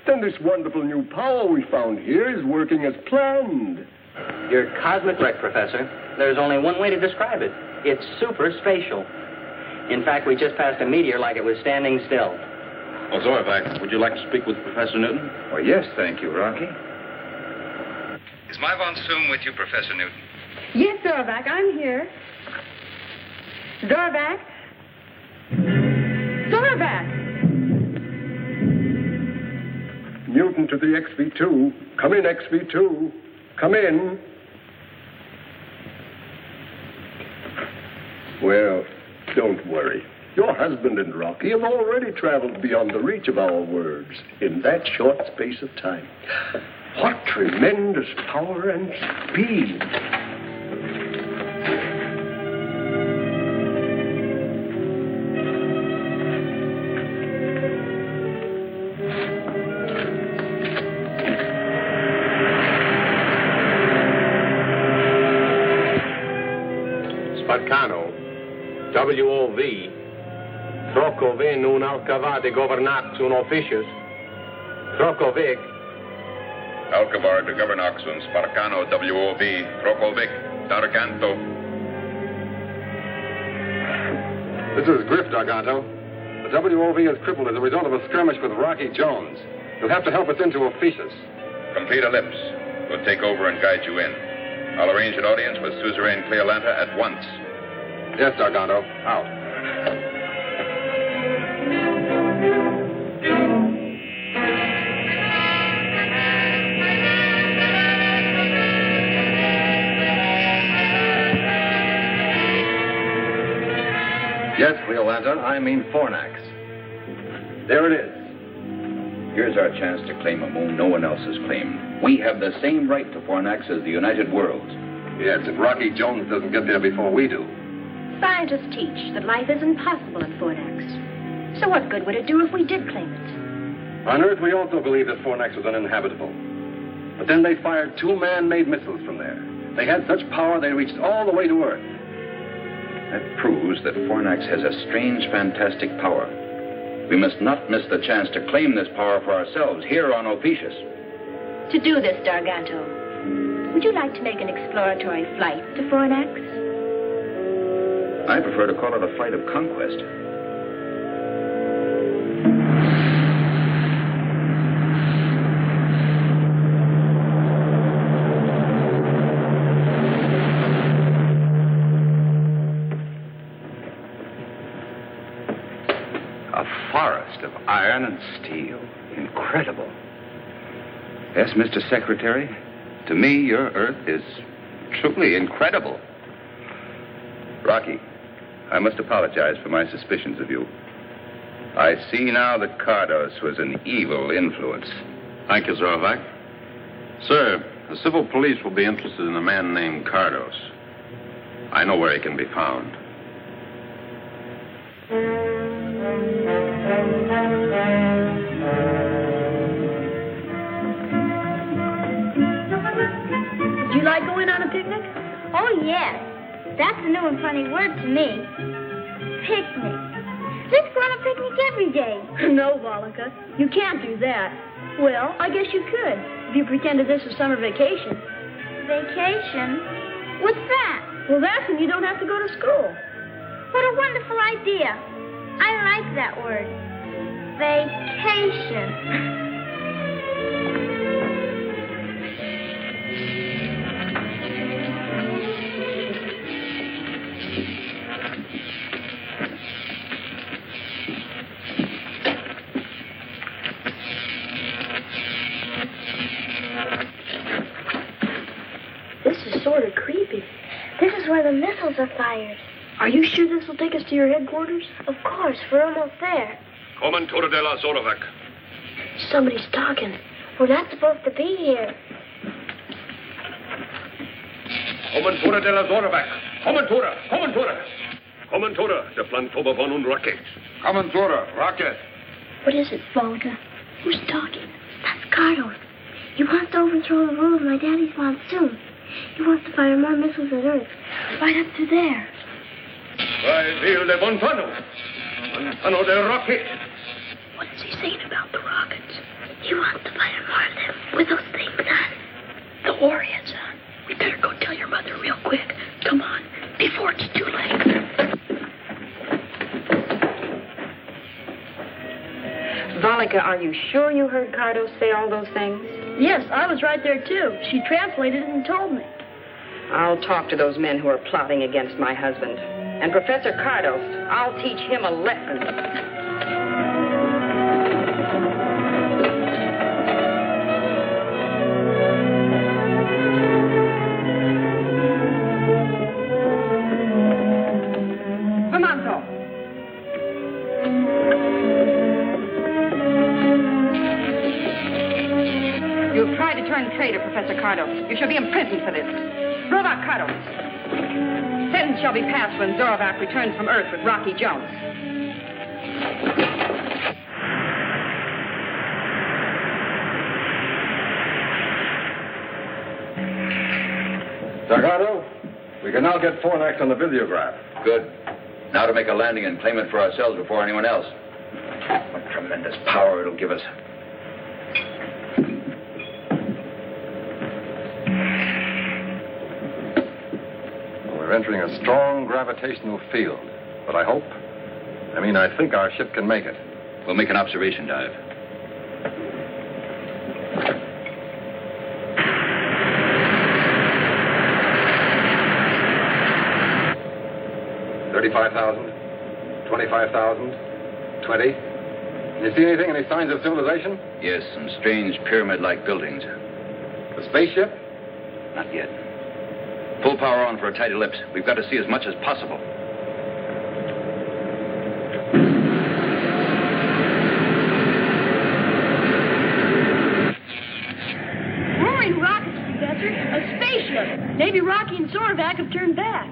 Then this wonderful new power we found here is working as planned. You're cosmic right, Professor. There's only one way to describe it. It's super spatial. In fact, we just passed a meteor like it was standing still. Well, Zorvac, would you like to speak with Professor Newton? Oh, yes, thank you, Rocky. Is my von Soom with you, Professor Newton? Yes, Zorvac, I'm here. Zorvac? Zorvac! Newton to the XV2. Come in, XV2. Come in. Well, don't worry. Your husband and Rocky have already traveled beyond the reach of our words in that short space of time. What tremendous power and speed. Spaccano, WOV, Throco. Trocovin un alcava de governax un officius. Trocovic. Alcavar de Governox un Sparcano WOB, Trokovic, Darganto. This is Griff, Darganto. The WOV is crippled as a result of a skirmish with Rocky Jones. You'll have to help us into Officius. Complete ellipse. We'll take over and guide you in. I'll arrange an audience with Suzerain Cleolanta at once. Yes, Darganto. Out. Yes, Cleolanta, I mean Fornax. There it is. Here's our chance to claim a moon no one else has claimed. We have the same right to Fornax as the United Worlds. Yes, if Rocky Jones doesn't get there before we do. Scientists teach that life is impossible in Fornax. So what good would it do if we did claim it? On Earth, we also believe that Fornax was uninhabitable. But then they fired 2 man-made missiles from there. They had such power they reached all the way to Earth. That proves that Fornax has a strange, fantastic power. We must not miss the chance to claim this power for ourselves here on Opetius. To do this, Darganto, would you like to make an exploratory flight to Fornax? I prefer to call it a flight of conquest. Of iron and steel. Incredible. Yes, Mr. Secretary, to me, your Earth is truly incredible. Rocky, I must apologize for my suspicions of you. I see now that Cardos was an evil influence. Thank you, Zorovac. Sir, the civil police will be interested in a man named Cardos. I know where he can be found. Would you like going on a picnic? Oh, yes. That's a new and funny word to me. Picnic. Let's go on a picnic every day. No, Volika. You can't do that. Well, I guess you could, if you pretended this was summer vacation. Vacation? What's that? Well, that's when you don't have to go to school. What a wonderful idea. I like that word. Vacation. This is sort of creepy. This is where the missiles are fired. Are you sure this will take us to your headquarters? Of course, we're almost there. Comantura de la Zorovac. Somebody's talking. We're not supposed to be here. Comantura de la Zorovac. Comantura. Comantura de Plantoba von un Rocket. Comantura, Rocket. What is it, Volga? Who's talking? That's Cardos. He wants to overthrow the rule of my daddy's monsoon. He wants to fire more missiles at Earth. Right up to there. Vil de Montano. Montano de Rocket. What is he saying about the rockets? He wants to fire more of them with those things on. The warheads on. We better go tell your mother real quick. Come on, before it's too late. Volika, are you sure you heard Cardos say all those things? Yes, I was right there, too. She translated it and told me. I'll talk to those men who are plotting against my husband. And Professor Cardos, I'll teach him a lesson. You've tried to turn traitor, Professor Cardos. You shall be imprisoned for this. Zorovac Cardos. Sentence shall be passed when Zorovac returns from Earth with Rocky Jones. Dargano, we can now get Fornax on the videograph. Good. Now to make a landing and claim it for ourselves before anyone else. What tremendous power it'll give us. We're entering a strong gravitational field. But I think our ship can make it. We'll make an observation dive. $35,000, $25,000, $20. You see anything? Any signs of civilization? Yes, some strange pyramid-like buildings. The spaceship? Not yet. Full power on for a tight ellipse. We've got to see as much as possible. Roaring rockets, Professor. A spaceship. Maybe Rocky and Zorvac have turned back.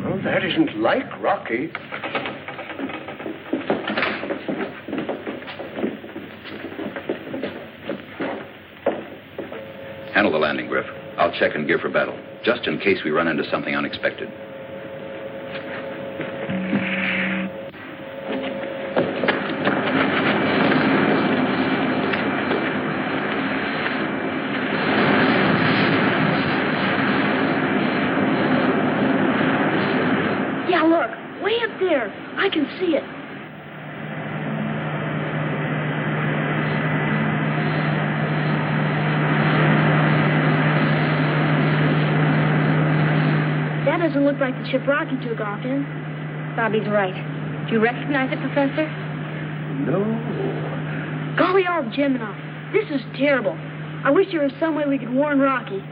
Oh, that isn't like Rocky. Handle the landing, Griff. I'll check and gear for battle, just in case we run into something unexpected. Yeah, look. Way up there. I can see it. That doesn't look like the ship Rocky took off in. Bobby's right. Do you recognize it, Professor? No. Golly all Gemini. This is terrible. I wish there was some way we could warn Rocky.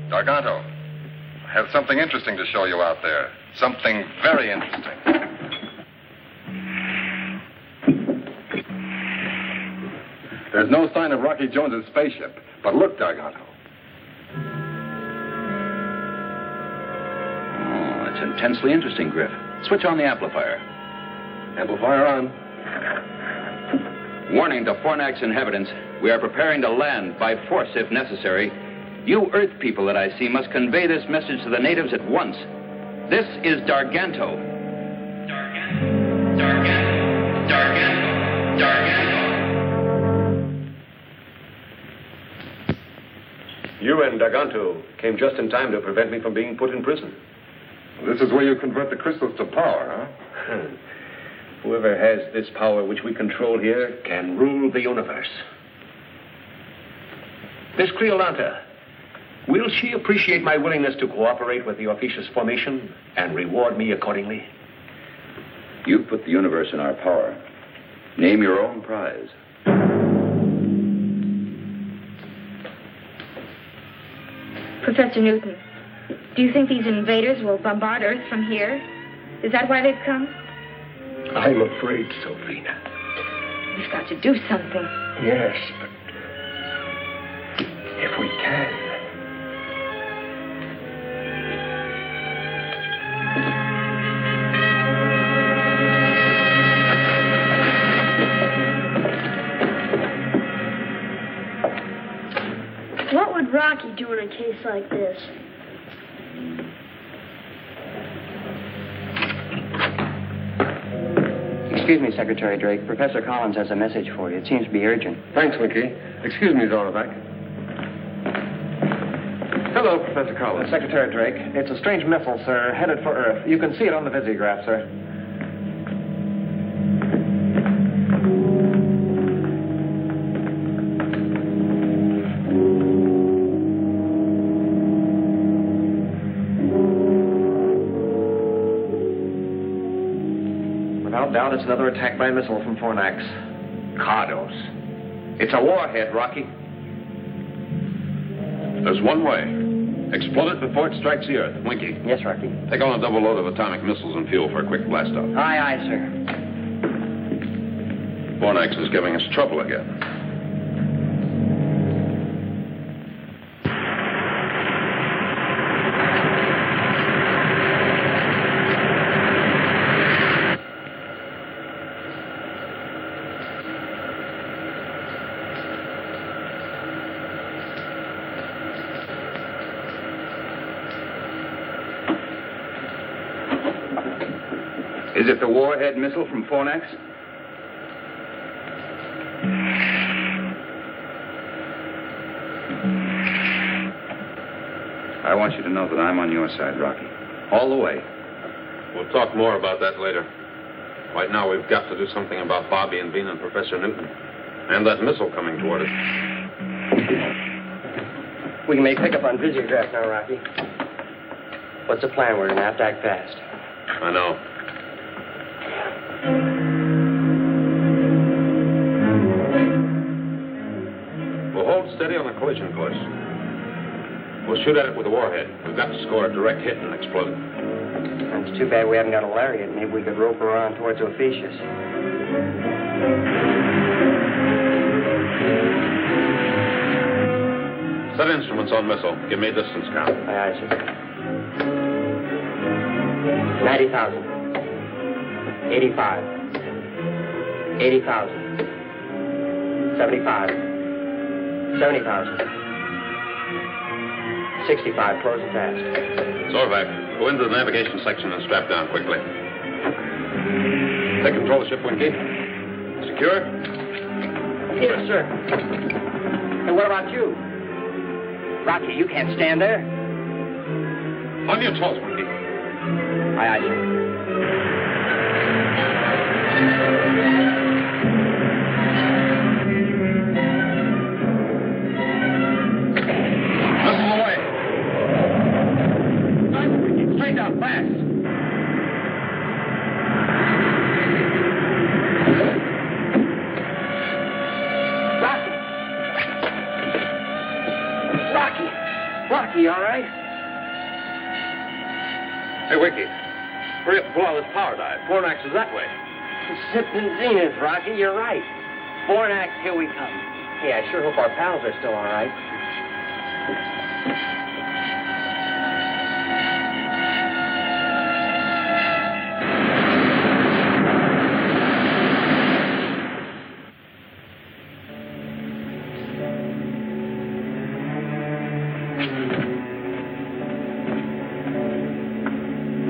Garganto, I have something interesting to show you out there. Something very interesting. There's no sign of Rocky Jones's spaceship. But look, Garganto. Oh, that's intensely interesting, Griff. Switch on the amplifier. Amplifier on. Warning to Fornax inhabitants. We are preparing to land by force if necessary. You Earth people that I see must convey this message to the natives at once. This is Darganto. Darganto. You and Darganto came just in time to prevent me from being put in prison. This is where you convert the crystals to power, huh? Whoever has this power which we control here can rule the universe. Miss Creolanta, will she appreciate my willingness to cooperate with the officious formation and reward me accordingly? You've put the universe in our power. Name your own prize. Professor Newton, do you think these invaders will bombard Earth from here? Is that why they've come? I'm afraid so, Vina. We've got to do something. Yes, but if we can. What would Rocky do in a case like this? Excuse me, Secretary Drake. Professor Collins has a message for you. It seems to be urgent. Thanks, Mickey. Excuse me, Zorvac. Hello, Professor Collins. Secretary Drake, it's a strange missile, sir, headed for Earth. You can see it on the visiograph, sir. Without doubt, it's another attack by missile from Fornax. Cardos. It's a warhead, Rocky. There's one way. Explode it before it strikes the Earth. Winky. Yes, Rocky. Take on a double load of atomic missiles and fuel for a quick blast-off. Aye, aye, sir. Fornax is giving us trouble again. Is it the warhead missile from Fornax? I want you to know that I'm on your side, Rocky. All the way. We'll talk more about that later. Right now, we've got to do something about Bobby and Bean and Professor Newton. And that missile coming toward us. We can make pickup on visiograph now, Rocky. What's the plan? We're going to have to act fast. I know. We'll hold steady on the collision course. We'll shoot at it with a warhead. We've got to score a direct hit and explode. It's too bad we haven't got a lariat. Maybe we could rope her on towards Ophiuchus. Set instruments on missile. Give me a distance count. Aye, sir. 90,000. 85. 80,000. 75. 70,000. 65. Close and fast. Zorvac, go into the navigation section and strap down quickly. Take control of the ship, Winky. Secure? Yes, sir. And what about you? Rocky, you can't stand there. On your toes, Winky. Aye, aye, sir. Missile away. Nice, Winky. Straight down, fast. Rocky, all right? Hey, Winky. Hurry up and pull out this power dive. Fornax is that way. Sipping zenith, Rocky. You're right. Fornax, here we come. Hey, I sure hope our pals are still all right.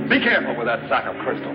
Be careful with that sack of crystal.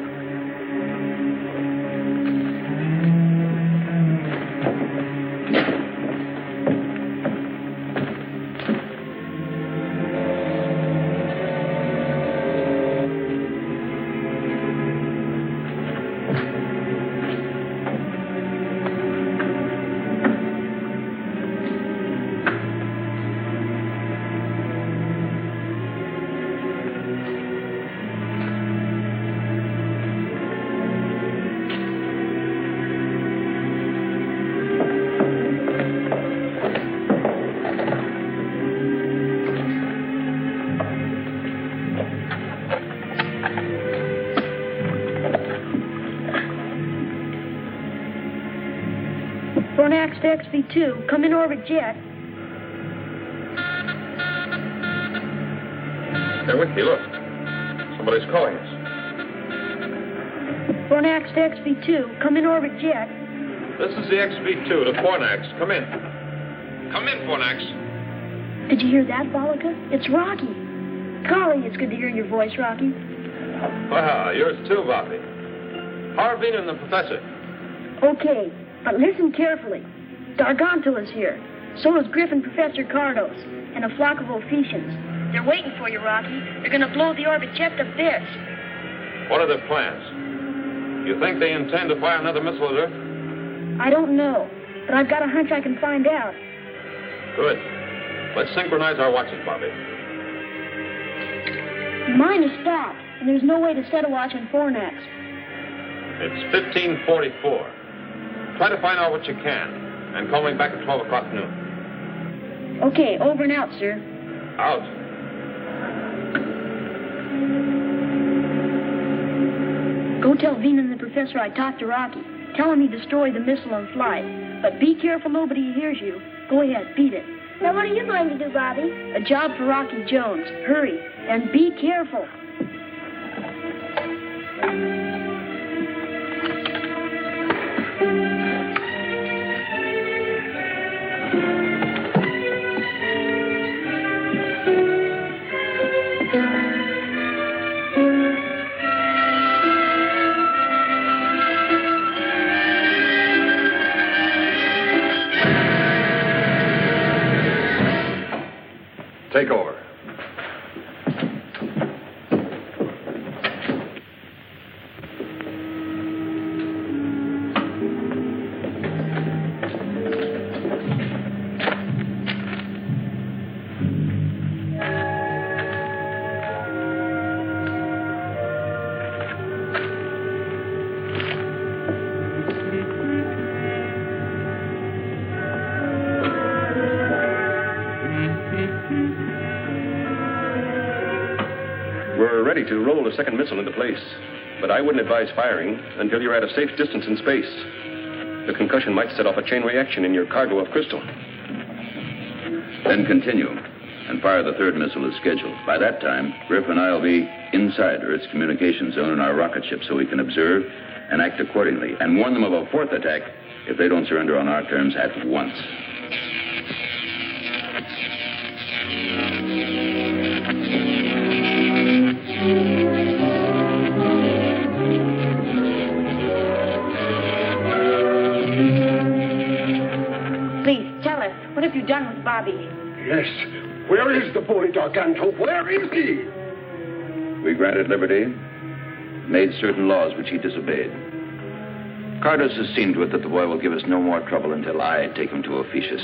Fornax to XV2. Come in orbit jet. Hey, Winky, look. Somebody's calling us. Fornax to XV2. Come in orbit jet. This is the XV2 to Fornax. Come in. Come in, Fornax. Did you hear that, Bollica? It's Rocky. Golly, it's good to hear your voice, Rocky. Well, yours too, Bobby. How are Bean and the professor? Okay, but listen carefully. Darganto is here. So is Griffin, Professor Cardos, and a flock of Ophiuchans. They're waiting for you, Rocky. They're going to blow the orbit jet to bits. What are their plans? You think they intend to fire another missile at Earth? I don't know, but I've got a hunch I can find out. Good. Let's synchronize our watches, Bobby. Mine is stopped, and there's no way to set a watch on Fornax. It's 15:44. Try to find out what you can, and call me back at 12 o'clock noon. Okay, over and out, sir. Out. Go tell Bean and the professor I talked to Rocky. Tell him he destroyed the missile on flight. But be careful nobody hears you. Go ahead, beat it. Now, what are you going to do, Bobby? A job for Rocky Jones. Hurry, and be careful. ready to roll a second missile into place. But I wouldn't advise firing until you're at a safe distance in space. The concussion might set off a chain reaction in your cargo of crystal. Then continue and fire the third missile as scheduled. By that time, Griff and I will be inside Earth's communication zone in our rocket ship so we can observe and act accordingly and warn them of a fourth attack if they don't surrender on our terms at once. Please, tell us, what have you done with Bobby? Yes. Where is the boy, Darganto? Where is he? We granted liberty, made certain laws which he disobeyed. Cardos has seen to it that the boy will give us no more trouble until I take him to Ophiuchus.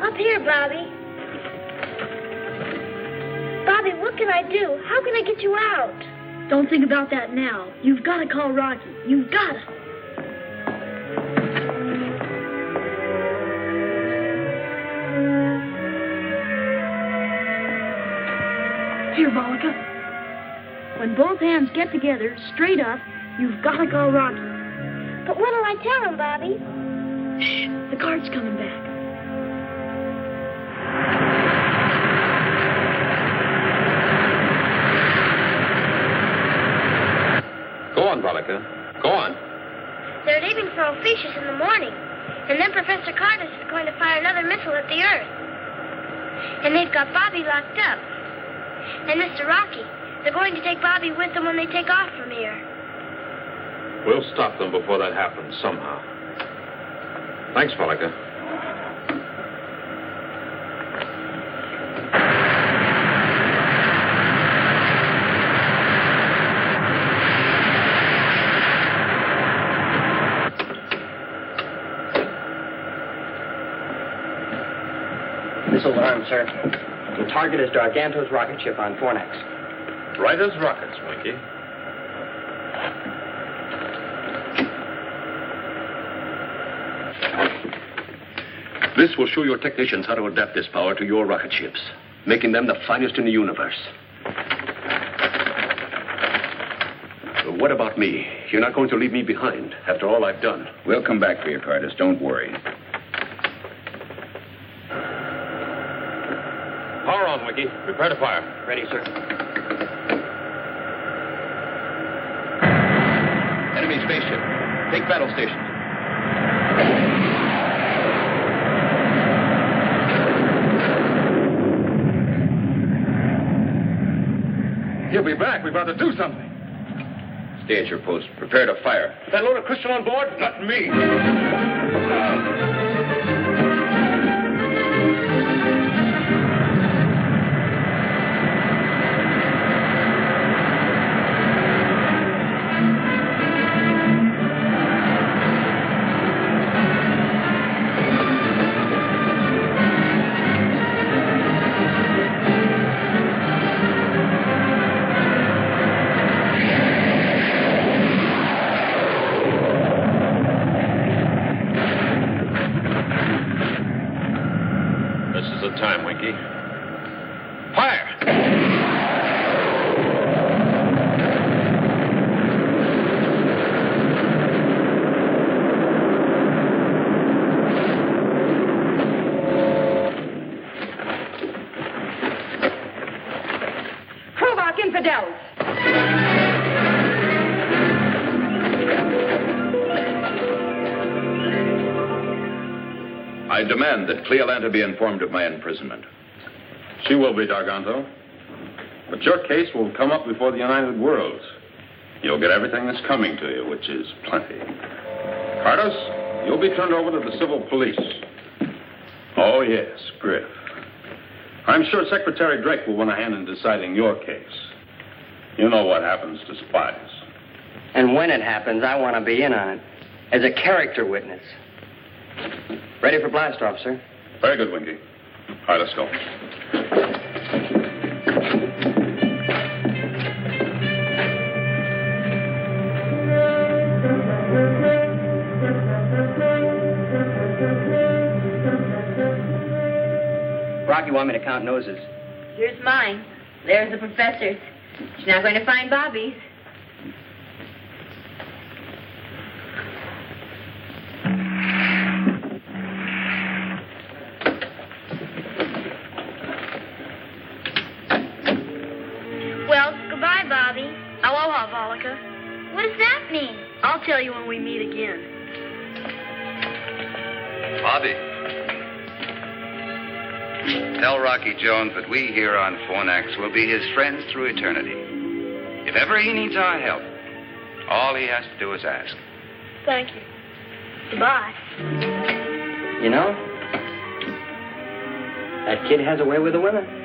Up here, Bobby. Bobby, what can I do? How can I get you out? Don't think about that now. You've got to call Rocky. You've got to. Here, Vollica. When both hands get together, straight up, you've got to call Rocky. But what'll I tell him, Bobby? Shh, the guard's coming back. Go on, Vollica. Go on. They're leaving for Ophiuchus in the morning. And then Professor Cardos is going to fire another missile at the Earth. And they've got Bobby locked up. And Mr. Rocky, they're going to take Bobby with them when they take off from here. We'll stop them before that happens, somehow. Thanks, Vollica. Missiles armed, sir. The target is Darganto's rocket ship on Fornax. Right as rockets, Winky. This will show your technicians how to adapt this power to your rocket ships, making them the finest in the universe. What about me? You're not going to leave me behind after all I've done. We'll come back for you, Cardos. Don't worry. Power on, Winky. Prepare to fire. Ready, sir. Enemy spaceship. Take battle stations. He'll be back. We've got to do something. Stay at your post. Prepare to fire. That load of crystal on board? Not me. infidels! I demand that Cleolanta be informed of my imprisonment. She will be, Darganto. But your case will come up before the United Worlds. You'll get everything that's coming to you, which is plenty. Cardos, you'll be turned over to the civil police. Oh, yes, Griff. I'm sure Secretary Drake will want a hand in deciding your case. You know what happens to spies. And when it happens, I want to be in on it. As a character witness. Ready for blast off, sir? Very good, Winky. All right, let's go. Rocky, want me to count noses? Here's mine. There's the professor's. She's not going to find Bobby's. Well, goodbye, Bobby. Aloha, Volika. What does that mean? I'll tell you when we meet again. Bobby. Tell Rocky Jones that we here on Fornax will be his friends through eternity. If ever he needs our help, all he has to do is ask. Thank you. Goodbye. You know, that kid has a way with the women.